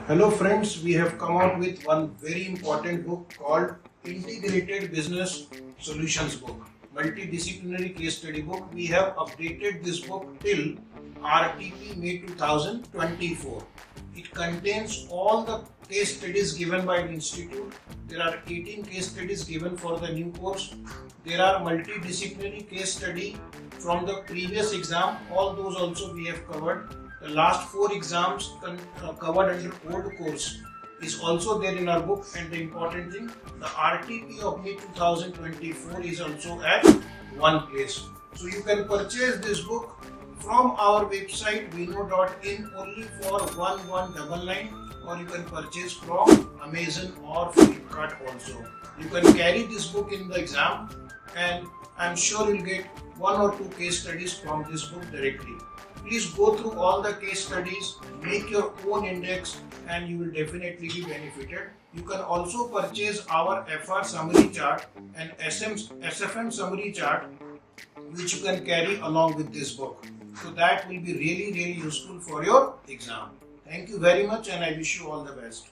Hello friends, we have come out with one very important book called Integrated Business Solutions Book, Multidisciplinary Case Study Book. We have updated this book till RTP May 2024. It contains all the case studies given by the institute. There are 18 case studies given for the new course. There are multidisciplinary case study from the previous exam. All those also we have covered. The last 4 exams covered under old course is also there in our book, and the important thing, the RTP of May 2024 is also at one place. So you can purchase this book from our website vinod.in only for 1199, or you can purchase from Amazon or Flipkart also. You can carry this book in the exam, and I'm sure you'll get 1 or 2 case studies from this book directly. Please go through all the case studies, make your own index, and you will definitely be benefited. You can also purchase our FR summary chart and SFM summary chart, which you can carry along with this book. So that will be really useful for your exam. Thank you very much, and I wish you all the best.